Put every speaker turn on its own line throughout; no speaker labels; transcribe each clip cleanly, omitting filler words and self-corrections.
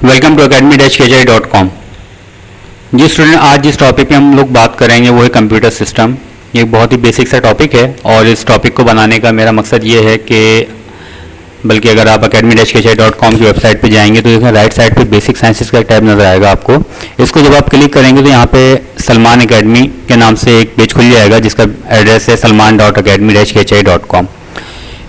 Welcome to academy-kji.com। Ji student, आज जिस topic पे हम लोग बात करेंगे वो है कंप्यूटर सिस्टम। ये एक बहुत ही बेसिक सा टॉपिक है और इस टॉपिक को बनाने का मेरा मकसद ये है कि बल्कि अगर आप academy-kji.com की वेबसाइट पे जाएंगे तो इसमें राइट साइड पे बेसिक साइंसेस का टैब नज़र आएगा आपको। इसको जब आप क्लिक करेंगे तो यहाँ पे सलमान अकेडमी के नाम से एक पेज खुल जाएगा जिसका एड्रेस है salman.academy-kji.com।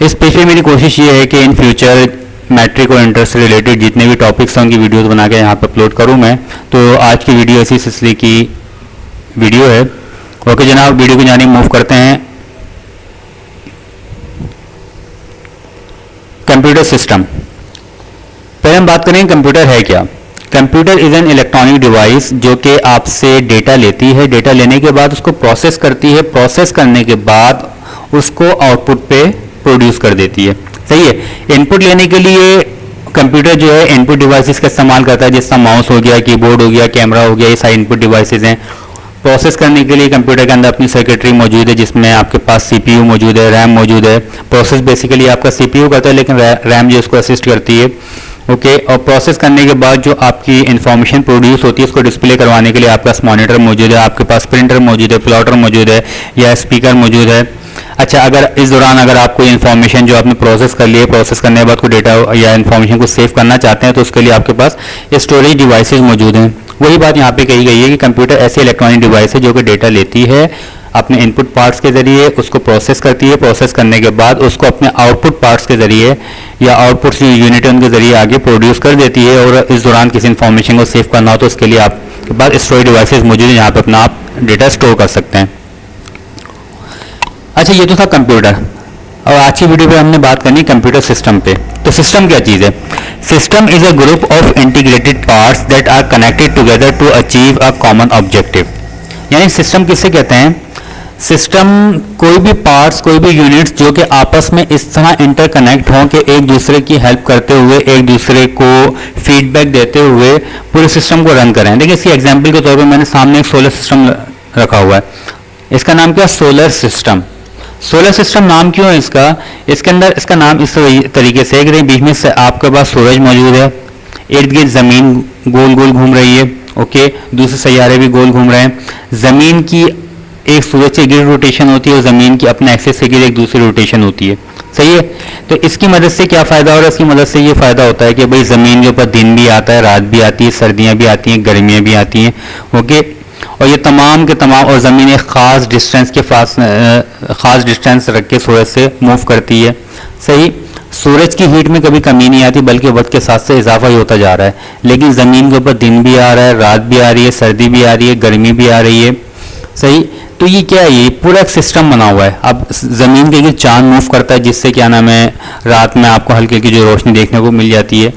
इस पेज पे मेरी कोशिश ये है कि इन फ्यूचर मैट्रिक और इंटर से रिलेटेड जितने भी टॉपिक्स हैं उनकी वीडियोस बना के यहाँ पे अपलोड करूँ मैं। तो आज की वीडियो इसी सिलसिले की वीडियो है। ओके जनाब, वीडियो की जानिब मूव करते हैं। कंप्यूटर सिस्टम, पहले हम बात करेंगे कंप्यूटर है क्या। Computer is an electronic device जो कि आपसे डेटा लेती है, डेटा लेने के बाद उसको प्रोसेस करती है, प्रोसेस करने के बाद उसको आउटपुट पे प्रोड्यूस कर देती है। सही है। इनपुट लेने के लिए कंप्यूटर जो है इनपुट डिवाइसेस का इस्तेमाल करता है, जैसा माउस हो गया, कीबोर्ड हो गया, कैमरा हो गया, ये सारे इनपुट डिवाइसेस हैं। प्रोसेस करने के लिए कंप्यूटर के अंदर अपनी सर्किटरी मौजूद है जिसमें आपके पास सीपीयू मौजूद है, रैम मौजूद है। प्रोसेस बेसिकली आपका सीपीयू करता है लेकिन रैम जो उसको असिस्ट करती है। ओके, और प्रोसेस करने के बाद जो आपकी इंफॉर्मेशन प्रोड्यूस होती है उसको डिस्प्ले करवाने के लिए आपके पास मॉनिटर मौजूद है, आपके पास प्रिंटर मौजूद है, प्लॉटर मौजूद है या स्पीकर मौजूद है। अच्छा, अगर इस दौरान अगर आप कोई इन्फॉर्मेशन जो आपने प्रोसेस कर लिए, प्रोसेस करने के बाद कोई डेटा या इन्फॉर्मेशन को सेव करना चाहते हैं तो उसके लिए आपके पास स्टोरेज डिवाइसेस मौजूद हैं। वही बात यहाँ पे कही गई है कि कंप्यूटर ऐसी इलेक्ट्रॉनिक डिवाइस है जो कि डेटा लेती है अपने इनपुट पार्ट्स के जरिए, उसको प्रोसेस करती है, प्रोसेस करने के बाद उसको अपने आउटपुट पार्ट्स के जरिए या आउटपुट यूनिट उनके जरिए आगे प्रोड्यूस कर देती है। और इस दौरान किसी इन्फॉर्मेशन को सेव करना हो तो उसके लिए आपके पास स्टोरेज डिवाइसेस मौजूद है जहाँ पर अपना आप डेटा स्टोर कर सकते हैं। अच्छा, ये तो था कंप्यूटर। और आज की वीडियो पे हमने बात करनी कंप्यूटर सिस्टम पे। तो सिस्टम क्या चीज़ है? System is a group of integrated parts that are connected together to achieve a common objective. यानी सिस्टम किसे कहते हैं? सिस्टम कोई भी पार्ट्स, कोई भी यूनिट्स जो कि आपस में इस तरह इंटरकनेक्ट हों कि एक दूसरे की हेल्प करते हुए, एक दूसरे को फीडबैक देते हुए पूरे सिस्टम को रन करें। देखिए, इसकी एग्जाम्पल के तौर पर मैंने सामने एक सोलर सिस्टम रखा हुआ है। इसका नाम क्या? Solar system. सोलर सिस्टम नाम क्यों है इसका? इसके अंदर इसका नाम इस तरीके से है कि बीच में से आपके पास सूरज मौजूद है, इर्द गिर्द जमीन गोल गोल घूम रही है। ओके, दूसरे सैयारे भी गोल घूम रहे हैं। जमीन की एक सूरज से गिर्द रोटेशन होती है और जमीन की अपने एक्सिस से गिर्द एक दूसरी रोटेशन होती है। सही है। तो इसकी मदद से क्या फायदा हो रहा है? इसकी मदद से ये फायदा होता है कि भाई जमीन के ऊपर दिन भी आता है, रात भी आती है, सर्दियां भी आती हैं, गर्मियां भी आती हैं। ओके, और ये तमाम के तमाम, और ज़मीन एक ख़ास डिस्टेंस रख के सूरज से मूव करती है। सही। सूरज की हीट में कभी कमी नहीं आती बल्कि वक्त के साथ से इजाफा ही होता जा रहा है। लेकिन ज़मीन के ऊपर दिन भी आ रहा है, रात भी आ रही है, सर्दी भी आ रही है, गर्मी भी आ रही है। सही। तो ये क्या है? ये पूरा एक सिस्टम बना हुआ है। अब ज़मीन के चांद मूव करता है जिससे क्या नाम है, रात में आपको हल्की की जो रोशनी देखने को मिल जाती है।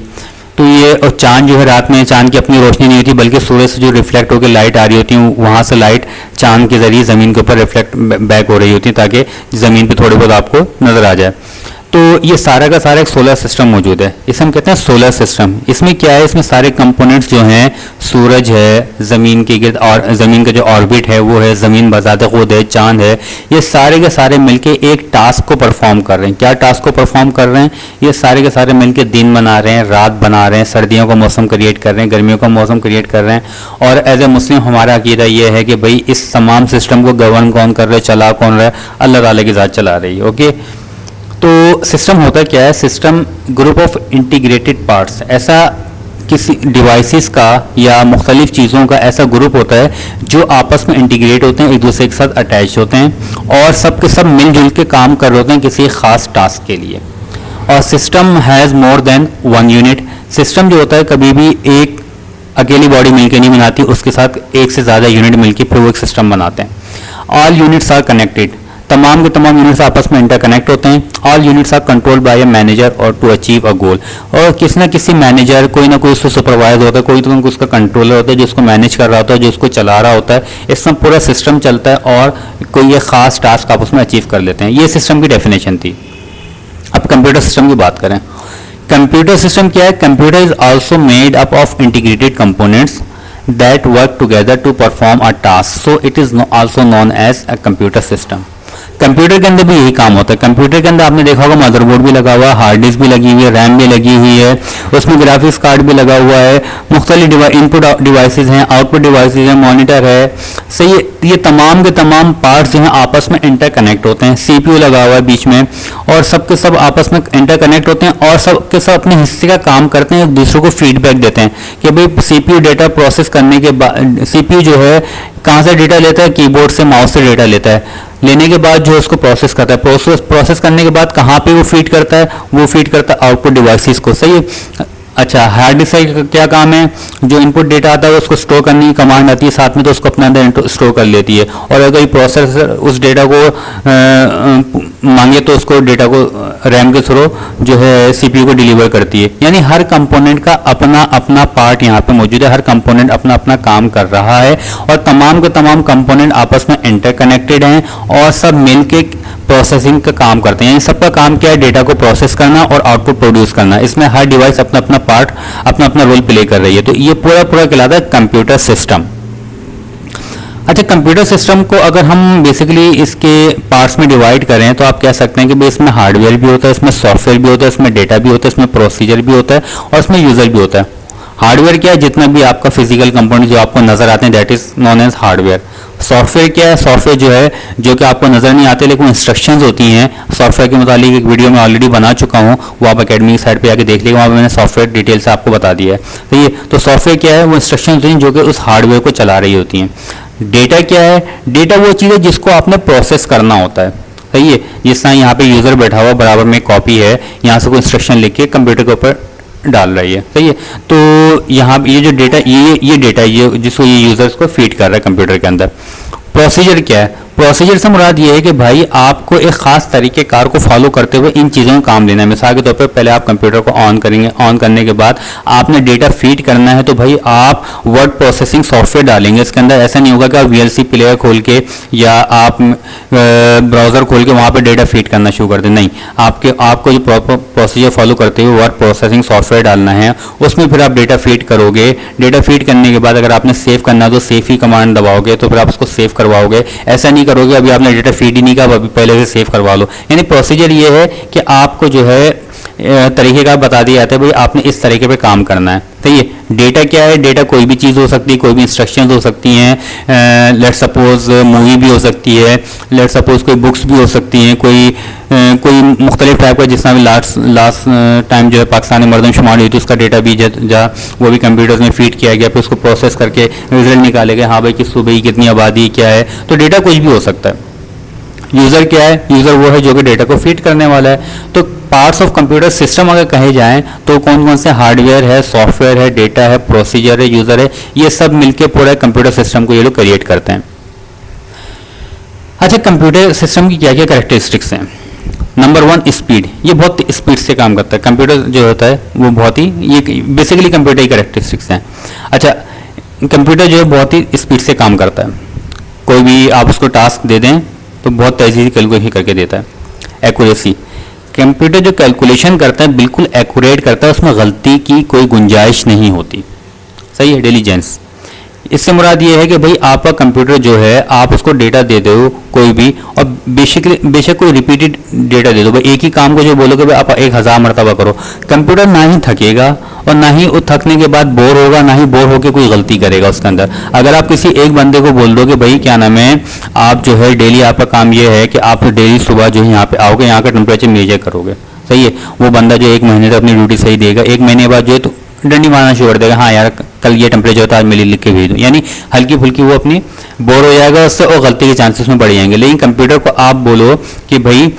तो ये, और चांद जो है रात में, चांद की अपनी रोशनी नहीं होती बल्कि सूरज से जो रिफ्लेक्ट होकर लाइट आ रही होती है वहाँ से लाइट चांद के जरिए ज़मीन के ऊपर रिफ्लेक्ट बैक हो रही होती है ताकि ज़मीन पे थोड़ी बहुत आपको नज़र आ जाए। तो ये सारा का सारा एक सोलर सिस्टम मौजूद है, इसे हम कहते हैं सोलर सिस्टम। इसमें क्या है? इसमें सारे कंपोनेंट्स जो हैं, सूरज है, ज़मीन के गिर्द और ज़मीन का जो ऑर्बिट है वो है, ज़मीन बज़ात खुद है, चांद है, ये सारे के सारे मिलके एक टास्क को परफॉर्म कर रहे हैं। क्या टास्क को परफॉर्म कर रहे हैं? ये सारे के सारे मिलके दिन बना रहे हैं, रात बना रहे हैं, सर्दियों का मौसम क्रिएट कर रहे हैं, गर्मियों का मौसम क्रिएट कर रहे हैं। और एज ए मुस्लिम हमारा अकीदा ये है कि भाई इस तमाम सिस्टम को गवर्न कौन कर रहे है, चला कौन रहा है? अल्लाह ताला की ज़ात चला रही है। ओके, तो सिस्टम होता क्या है? System group of integrated parts, ऐसा किसी डिवाइसेस का या मुख्तलिफ चीज़ों का ऐसा ग्रुप होता है जो आपस में इंटीग्रेट होते हैं, एक दूसरे के साथ अटैच होते हैं और सब के सब मिलजुल के काम कर रहे होते हैं किसी ख़ास टास्क के लिए। और system has more than one unit. System जो होता है कभी भी एक अकेली बॉडी मिलकर नहीं बनाती, उसके साथ एक से ज़्यादा यूनिट मिलकर फिर वो एक सिस्टम बनाते हैं। ऑल यूनिट्स आर कनेक्टेड, तमाम के तमाम यूनिट्स आपस में इंटरकनेक्ट होते हैं। All units are controlled by a manager और टू अचीव अ गोल। और किसी ना किसी मैनेजर, कोई ना कोई उसको सुपरवाइजर होता है, कोई तो उसका कंट्रोलर होता है जो उसको मैनेज कर रहा होता है, जो उसको चला रहा होता है। इसमें पूरा सिस्टम चलता है और कोई एक ख़ास टास्क आप उसमें अचीव कर लेते हैं। ये सिस्टम की डेफिनेशन थी। अब कंप्यूटर सिस्टम की बात करें। कंप्यूटर सिस्टम क्या है? Computer is also made up of integrated components that work together to perform a task, so it is also known as a computer system। Computer के अंदर भी यही काम होता है। कंप्यूटर के अंदर आपने देखा होगा मदरबोर्ड भी लगा हुआ है, हार्ड डिस्क भी लगी हुई है, रैम भी लगी हुई है, उसमें ग्राफिक्स कार्ड भी लगा हुआ है, मुख्तलिफ इनपुट डिवाइसेस हैं, आउटपुट डिवाइसेस हैं, मॉनिटर है। सही है, ये तमाम के तमाम पार्ट्स जो हैं आपस में इंटरकनेक्ट होते हैं। सीपीयू लगा हुआ है बीच में और सब के सब आपस में इंटरकनेक्ट होते हैं और सब के सब अपने हिस्से का काम करते हैं, एक दूसरे को फीडबैक देते हैं कि भाई सीपीयू डेटा प्रोसेस करने के बाद, सीपीयू जो है कहाँ से डेटा लेता है, कीबोर्ड से, माउस से डेटा लेता है, लेने के बाद जो उसको प्रोसेस करता है, प्रोसेस करने के बाद कहाँ पे वो फीड करता है, वो फीड करता है आउटपुट डिवाइसेस को। सही है। अच्छा, हार्ड डिस्क का क्या काम है, जो इनपुट डेटा आता है उसको स्टोर करने की कमांड आती है साथ में, तो उसको अपने अंदर स्टोर कर लेती है। और अगर प्रोसेसर उस डेटा को मांगे तो उसको डेटा को रैम के थ्रू जो है सीपीयू को डिलीवर करती है। यानी हर कंपोनेंट का अपना अपना पार्ट यहाँ पे मौजूद है, हर कंपोनेंट अपना अपना काम कर रहा है और तमाम के तमाम कंपोनेंट आपस में इंटरकनेक्टेड हैं और सब मिलके प्रोसेसिंग का काम करते हैं। सबका काम क्या है, डेटा को प्रोसेस करना और आउटपुट प्रोड्यूस करना। इसमें हर डिवाइस अपना अपना पार्ट, अपना अपना रोल प्ले कर रही है। तो ये पूरा पूरा कहलाता है कंप्यूटर सिस्टम। अच्छा, कंप्यूटर सिस्टम को अगर हम बेसिकली इसके पार्ट्स में डिवाइड करें तो आप कह सकते हैं कि भाई इसमें हार्डवेयर भी होता है, इसमें सॉफ्टवेयर भी होता है, इसमें डेटा भी होता है, इसमें प्रोसीजर भी होता है और इसमें यूजर भी होता है। हार्डवेयर क्या है, जितना भी आपका फिजिकल कंपोनेंट जो आपको नजर आते हैं that is known as hardware. Software क्या है, सॉफ्टवेयर जो है जो कि आपको नजर नहीं आते लेकिन इंस्ट्रक्शंस होती हैं। सॉफ्टवेयर के मुतालिक एक वीडियो में ऑलरेडी बना चुका हूँ, वो आप अकेडमी की साइट पे आके देख लीजिएगा, वहाँ पे मैंने सॉफ्टवेयर डिटेल से आपको बता दिया है। तो ये तो सॉफ्टवेयर क्या है, वो इंस्ट्रक्शन होती हैं जो कि उस हार्डवेयर को चला रही होती हैं। डेटा क्या है, डेटा वो चीज़ है जिसको आपने प्रोसेस करना होता है। सही है, जिस तरह यहाँ पे यूजर बैठा हुआ बराबर में कॉपी है, यहाँ से कोई इंस्ट्रक्शन लिख के कंप्यूटर के ऊपर डाल रही है। सही है, तो यहाँ ये जो डेटा ये डेटा ये जिसको ये यूजर्स को फीड कर रहा है कंप्यूटर के अंदर। प्रोसीजर क्या है, प्रोसीजर से मुराद ये है कि भाई आपको एक खास तरीके कार को फॉलो करते हुए इन चीज़ों का काम लेना है। मिसाल के तौर पर पहले आप कंप्यूटर को ऑन करेंगे, ऑन करने के बाद आपने डेटा फीड करना है तो भाई आप वर्ड प्रोसेसिंग सॉफ्टवेयर डालेंगे इसके अंदर। ऐसा नहीं होगा कि आप वीएलसी प्लेयर खोल के या आप ब्राउज़र खोल के वहाँ पर डेटा फीड करना शुरू कर दें। नहीं, आपको जो प्रॉपर प्रोसीजर फॉलो करते हुए वर्ड प्रोसेसिंग सॉफ्टवेयर डालना है, उसमें फिर आप डेटा फीड करोगे। डेटा फीड करने के बाद अगर आपने सेव करना है तो सेव ही कमांड दबाओगे, तो फिर आप उसको सेव करवाओगे। ऐसा नहीं करोगे अभी आपने डेटा फीड ही नहीं किया, अभी पहले से सेव करवा लो। यानी प्रोसीजर ये है कि आपको जो है तरीके का बता दिया जाता है भाई आपने इस तरीके पे काम करना है। तो ये डेटा क्या है, डेटा कोई भी चीज़ हो सकती है, कोई भी इंस्ट्रक्शंस हो सकती हैं, लेट सपोज मूवी भी हो सकती है, लेट सपोज कोई बुक्स भी हो सकती हैं, कोई मुख्तलिफ टाइप का, जिस तरह लास्ट टाइम जो है पाकिस्तानी मरदमशुमारी हुई थी उसका डेटा भी वो भी कंप्यूटर्स में फीड किया गया, फिर उसको प्रोसेस करके रिजल्ट निकाले गए, हाँ भाई कि सूबे की कितनी आबादी क्या है। तो डेटा कुछ भी हो सकता है। यूज़र क्या है, यूज़र वो है जो कि डेटा को फीड करने वाला है। तो पार्ट्स ऑफ कंप्यूटर सिस्टम अगर कहे जाएं तो कौन कौन से हार्डवेयर है, सॉफ्टवेयर है, डेटा है, प्रोसीजर है, यूज़र है, ये सब मिलके पूरा कंप्यूटर सिस्टम को ये लोग क्रिएट करते हैं। अच्छा, कंप्यूटर सिस्टम की क्या क्या कैरेक्टरिस्टिक्स हैं। Number 1, speed. ये बहुत स्पीड से काम करता है कंप्यूटर जो होता है, वो बहुत ही, ये बेसिकली कंप्यूटर की कैरेक्टरिस्टिक्स हैं। अच्छा, कंप्यूटर जो है बहुत ही स्पीड से काम करता है। कोई भी आप उसको टास्क दे दें तो बहुत तेज़ी से कैलकुलेशन करके देता है। एक्यूरेसी, कंप्यूटर जो कैलकुलेशन करता है बिल्कुल एक्यूरेट करता है, उसमें गलती की कोई गुंजाइश नहीं होती। सही है। इंटेलिजेंस, इससे मुराद ये है कि भाई आपका कंप्यूटर जो है आप उसको डेटा दे दो कोई भी, और बेशक कोई रिपीटेड डेटा दे दो, भाई एक ही काम को जो बोलोगे भाई आप 1000 मरतबा करो, कंप्यूटर ना ही थकेगा और ना ही वो थकने के बाद बोर होगा, ना ही बोर होकर कोई गलती करेगा उसके अंदर। अगर आप किसी एक बंदे को बोल दो कि भाई क्या नाम है, आप जो है डेली आपका काम ये है कि आप डेली सुबह जो है यहाँ पे आओगे, यहाँ का टेम्परेचर मेजर करोगे। सही है। वो बंदा जो 1 महीने तक अपनी ड्यूटी सही देगा, 1 महीने बाद जो है तो डंडी मारना शुरू कर देगा, हाँ यार कल ये टेम्परेचर होता है, आज मेरे लिख के भेज दो। यानी हल्की फुल्की वो अपनी बोर हो जाएगा उससे और गलती के चांसेस में बढ़ जाएंगे। लेकिन कंप्यूटर को आप बोलो कि भाई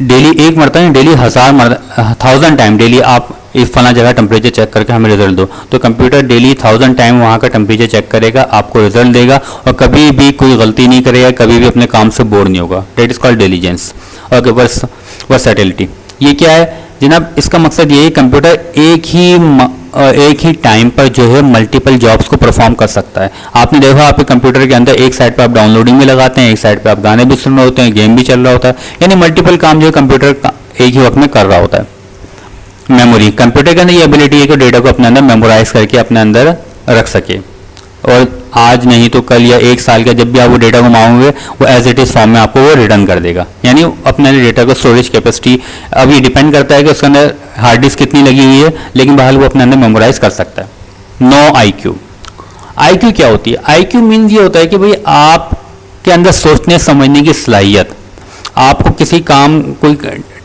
डेली एक मरतबा, डेली 1000 टाइम डेली आप इस फला जगह टेम्परेचर चेक करके हमें रिजल्ट दो, तो कंप्यूटर डेली 1000 टाइम वहाँ का टेम्परेचर चेक करेगा, आपको रिजल्ट देगा और कभी भी कोई गलती नहीं करेगा, कभी भी अपने काम से बोर नहीं होगा। That is called intelligence. Okay, versatility, ये क्या है जनाब, इसका मकसद ये है कंप्यूटर एक ही टाइम पर जो है मल्टीपल जॉब्स को परफॉर्म कर सकता है। आपने देखा आपके कंप्यूटर के अंदर एक साइड पे आप डाउनलोडिंग भी लगाते हैं, एक साइड पे आप गाने भी सुन रहे होते हैं, गेम भी चल रहा होता है, यानी मल्टीपल काम जो है कंप्यूटर एक ही वक्त में कर रहा होता है। मेमोरी, कंप्यूटर के अंदर ये एबिलिटी है कि डेटा को अपने अंदर मेमोराइज करके अपने अंदर रख सके और आज नहीं तो कल या 1 साल का जब भी आप वो डेटा को मांगोगे वो एज इट इज़ फॉर्म में आपको वो रिटर्न कर देगा। यानी अपने डेटा को स्टोरेज कैपेसिटी अब ये डिपेंड करता है कि उसके अंदर हार्ड डिस्क कितनी लगी हुई है, लेकिन बहरहाल वो अपने अंदर मेमोराइज कर सकता है। No IQ। IQ क्या होती है? IQ मीन्स ये होता है कि भाई आपके अंदर सोचने समझने की सलाहियत, आपको किसी काम कोई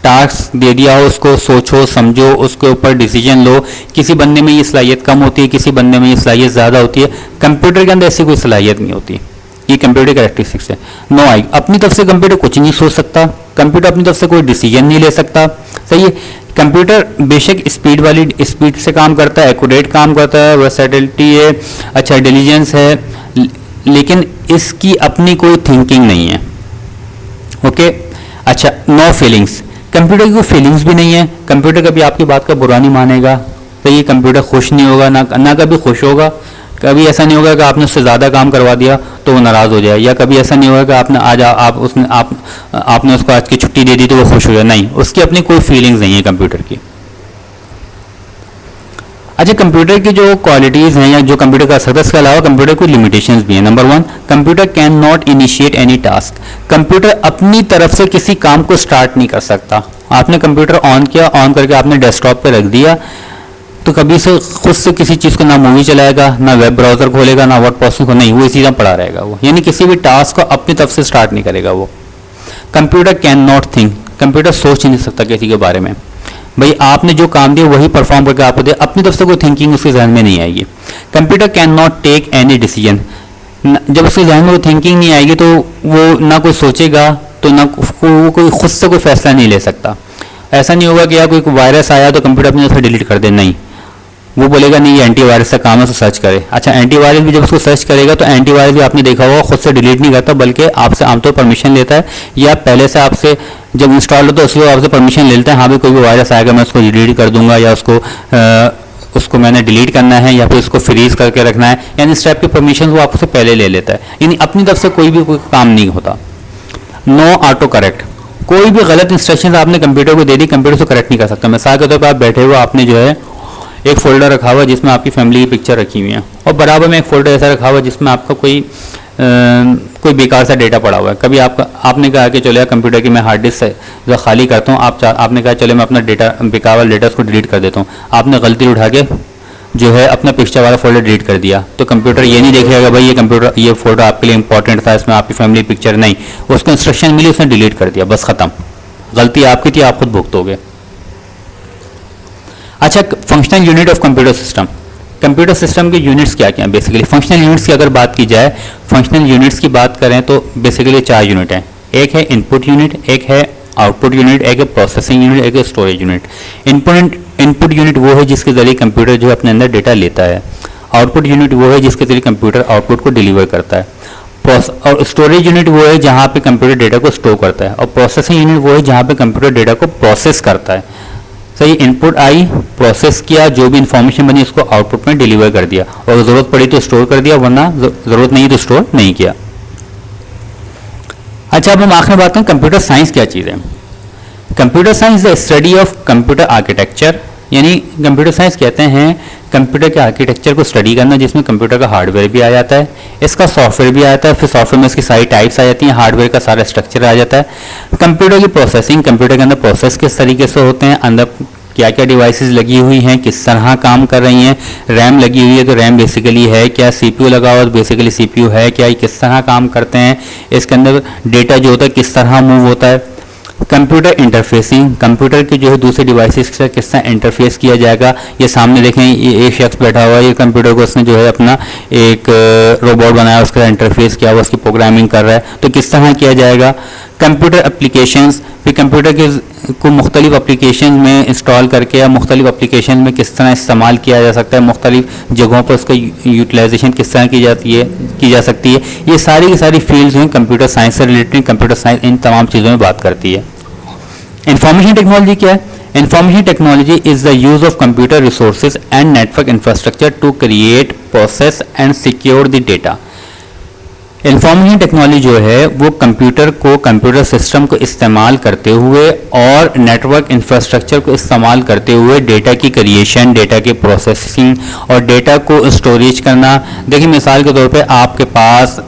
टास्क दे दिया हो, उसको सोचो समझो, उसके ऊपर डिसीजन लो। किसी बंदे में ये सलाहियत कम होती है, किसी बंदे में ये सलाहियत ज़्यादा होती है। कंप्यूटर के अंदर ऐसी कोई सलाहियत नहीं होती। ये कंप्यूटर कैरेक्टरिस्टिक्स है। No IQ। अपनी तरफ से कंप्यूटर कुछ नहीं सोच सकता, कंप्यूटर अपनी तरफ से कोई डिसीजन नहीं ले सकता। सही है। कंप्यूटर बेशक स्पीड से काम करता है, एक्यूरेट काम करता है, वर्सेटिलिटी है, अच्छा इंटेलिजेंस है, लेकिन इसकी अपनी कोई थिंकिंग नहीं है। ओके। अच्छा, नो फीलिंग्स। कंप्यूटर की कोई फीलिंग्स भी नहीं है। कंप्यूटर कभी आपकी बात का बुरा नहीं मानेगा। तो ये कंप्यूटर खुश नहीं होगा, ना कभी खुश होगा। कभी ऐसा नहीं होगा कि आपने उससे ज़्यादा काम करवा दिया तो वो नाराज़ हो जाए, या कभी ऐसा नहीं होगा कि आपने उसको आज की छुट्टी दे दी तो वो खुश हो जाए। नहीं, उसकी अपनी कोई फीलिंग्स नहीं है कंप्यूटर की। अच्छा, कंप्यूटर की जो क्वालिटीज़ हैं या जो कंप्यूटर का असर है, इसके अलावा कंप्यूटर की लिमिटेशंस भी हैं। Number 1, computer can not initiate any task. Computer अपनी तरफ से किसी काम को स्टार्ट नहीं कर सकता। आपने कंप्यूटर ऑन किया, ऑन करके आपने डेस्कटॉप पे रख दिया, तो कभी से खुद से किसी चीज़ को ना मूवी चलाएगा, ना वेब ब्राउज़र खोलेगा, ना वर्ड प्रोसेसिंग को, नहीं, वो इसी तरह पड़ा रहेगा वो। यानी किसी भी टास्क को अपनी तरफ से स्टार्ट नहीं करेगा वो। Computer can not think. Computer सोच ही नहीं सकता किसी के बारे में। भाई आपने जो काम दिया वही परफॉर्म करके आपको दे, अपनी तरफ से कोई थिंकिंग उसके जहन में नहीं आएगी। Computer can not take any decision. जब उसके जहन में वो थिंकिंग नहीं आएगी तो वो ना कोई सोचेगा, तो ना वो कोई खुद से कोई फैसला नहीं ले सकता। ऐसा नहीं होगा कि यार कोई वायरस आया तो कंप्यूटर अपनी तरफ से डिलीट कर दे, नहीं, वो बोलेगा नहीं ये एंटीवायरस का काम है तो सर्च करे। अच्छा, एंटीवायरस भी जब उसको सर्च करेगा तो एंटीवायरस भी आपने देखा होगा खुद से डिलीट नहीं करता, बल्कि आपसे आमतौर पर परमिशन लेता है, या पहले से आपसे जब इंस्टॉल होता है उसको आपसे परमिशन ले लेता है। हाँ भी कोई भी वायरस आएगा मैं उसको डिलीट कर दूंगा, या उसको मैंने डिलीट करना है, या फिर उसको फ्रीज करके रखना है, यानी इस टाइप की परमिशन वो आपसे पहले ले लेता है। यानी अपनी तरफ से कोई काम नहीं होता। No auto correct. कोई भी गलत इंस्ट्रक्शन आपने कंप्यूटर को दे दी, कंप्यूटर से करेक्ट नहीं कर सकता। मिसाल के तौर पर आप बैठे हुए, आपने जो है एक फोल्डर रखा हुआ जिसमें आपकी फैमिली की पिक्चर रखी हुई है, और बराबर में एक फोल्डर ऐसा रखा हुआ जिसमें आपका कोई बेकार सा डेटा पड़ा हुआ है। कभी आपने कहा कि चलो यार कंप्यूटर की मैं हार्ड डिस्क से जो खाली करता हूँ, आपने कहा चलो मैं अपना डेटा बेकार वाला डेटा उसको डिलीट कर देता हूँ। आपने गलती उठा के जो है अपना पिक्चर वाला फोल्डर डिलीट कर दिया, तो कंप्यूटर ये नहीं देखेगा भाई ये फोल्डर आपके लिए इंपॉर्टेंट था, इसमें आपकी फैमिली पिक्चर नहीं, उसको इंस्ट्रक्शन मिली, उसने डिलीट कर दिया, बस खत्म। गलती आपकी थी, आप खुद भुगतोगे। अच्छा, functional unit of computer system. Computer system के यूनिट्स क्या क्या हैं? बेसिकली फंक्शनल यूनिट्स की अगर बात की जाए, फंक्शनल यूनिट्स की बात करें तो बेसिकली 4 यूनिट हैं। एक है इनपुट यूनिट, एक है आउटपुट यूनिट, एक है प्रोसेसिंग यूनिट, एक है स्टोरेज यूनिट। इनपुट यूनिट वो है जिसके जरिए कंप्यूटर जो अपने अंदर डेटा लेता है। आउटपुट यूनिट वो है जिसके जरिए कंप्यूटर आउटपुट को डिलीवर करता है। और स्टोरेज यूनिट वो है जहाँ पे कंप्यूटर डेटा को स्टोर करता है। और प्रोसेसिंग यूनिट वो है जहाँ पे कंप्यूटर डेटा को प्रोसेस करता है। सही, इनपुट आई, प्रोसेस किया, जो भी इंफॉर्मेशन बनी उसको आउटपुट में डिलीवर कर दिया, और ज़रूरत पड़ी तो स्टोर कर दिया, वरना ज़रूरत नहीं तो स्टोर नहीं किया। अच्छा, अब हम आखिर में बात करें कंप्यूटर साइंस क्या चीज़ है। Computer science the study of computer architecture, यानी कंप्यूटर साइंस कहते हैं कंप्यूटर के आर्किटेक्चर को स्टडी करना, जिसमें कंप्यूटर का हार्डवेयर भी आ जाता है, इसका सॉफ्टवेयर भी आ जाता है, फिर सॉफ्टवेयर में इसकी सारी टाइप्स आ जाती हैं, हार्डवेयर का सारा स्ट्रक्चर आ जाता है। कंप्यूटर की प्रोसेसिंग, कंप्यूटर के अंदर प्रोसेस किस तरीके से होते हैं, अंदर क्या क्या डिवाइसेस लगी हुई हैं, किस तरह काम कर रही हैं। रैम लगी हुई है तो रैम बेसिकली है क्या, सीपीयू लगा हुआ तो बेसिकली सीपीयू है क्या, किस तरह काम करते हैं, इसके अंदर डेटा जो होता है किस तरह मूव होता है। कंप्यूटर इंटरफेसिंग, कंप्यूटर के जो है दूसरे डिवाइसेस से किस तरह इंटरफेस किया जाएगा। ये सामने देखें, ये एक शख्स बैठा हुआ है, ये कंप्यूटर को उसने जो है अपना एक रोबोट बनाया, उसका इंटरफेस किया हुआ, उसकी प्रोग्रामिंग कर रहा है, तो किस तरह किया जाएगा। कंप्यूटर एप्लीकेशंस, फिर कंप्यूटर को मुख्तलिफ एप्लीकेशन में इंस्टॉल करके या मुख्तलिफ एप्लीकेशन में किस तरह इस्तेमाल किया जा सकता है, मुख्तलिफ जगहों पर उसका यूटिलाइजेशन किस तरह की जा सकती है। ये सारी की सारी फील्ड्स हैं कंप्यूटर साइंस से रिलेटेड। कंप्यूटर साइंस इन तमाम चीज़ों में बात करती है। इंफॉर्मेशन टेक्नोलॉजी क्या है? Information technology is the use of computer resources and network infrastructure to create, process and secure the data. Information technology जो है वो कंप्यूटर को, कंप्यूटर सिस्टम को इस्तेमाल करते हुए और नेटवर्क इंफ्रास्ट्रक्चर को इस्तेमाल करते हुए डेटा की क्रिएशन, डेटा की प्रोसेसिंग और डेटा को स्टोरेज करना। देखिए मिसाल के तौर पे आपके पास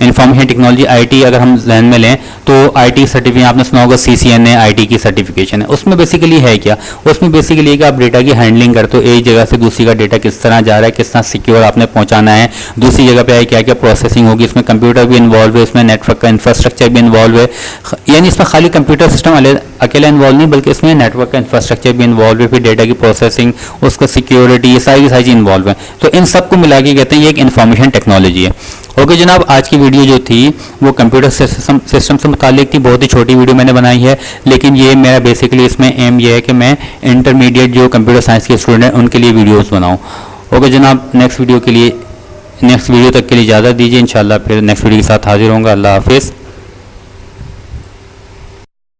इंफॉर्मेशन टेक्नोलॉजी आईटी अगर हम ध्यान में लें तो आईटी सर्टिफिकेट आपने सुना होगा, सीसीएनए आईटी की सर्टिफिकेशन है। उसमें बेसिकली है क्या, उसमें बेसिकली कि आप डेटा की हैंडलिंग करते हो, एक जगह से दूसरी का डेटा किस तरह जा रहा है, किस तरह सिक्योर आपने पहुंचाना है, दूसरी जगह पे है क्या क्या प्रोसेसिंग होगी, इसमें कंप्यूटर भी इन्वॉल्व है, इसमें नेटवर्क का इंफ्रास्ट्रक्चर भी इन्वॉल्व है। यानी इसमें खाली कंप्यूटर सिस्टम अकेला इन्वॉल्व नहीं, बल्कि इसमें नेटवर्क का इंफ्रास्ट्रक्चर भी इन्वॉल्व है, फिर डेटा की प्रोसेसिंग, उसका सिक्योरिटी, ये सारी चीज़ इन्वॉल्व है। तो इन सबको मिला के कहते हैं ये एक इन्फॉर्मेशन टेक्नोलॉजी है। ओके जनाब, आज की वीडियो जो थी वो कंप्यूटर सिस्टम से मुतालिक थी। बहुत ही छोटी वीडियो मैंने बनाई है, लेकिन ये मेरा बेसिकली इसमें एम ये है कि मैं इंटरमीडिएट जो कंप्यूटर साइंस के स्टूडेंट हैं उनके लिए वीडियोस बनाऊं। ओके जनाब, नेक्स्ट वीडियो तक के लिए इजाज़त दीजिए। इंशाल्लाह फिर नेक्स्ट वीडियो के साथ हाजिर होऊंगा। अल्लाह हाफिज़।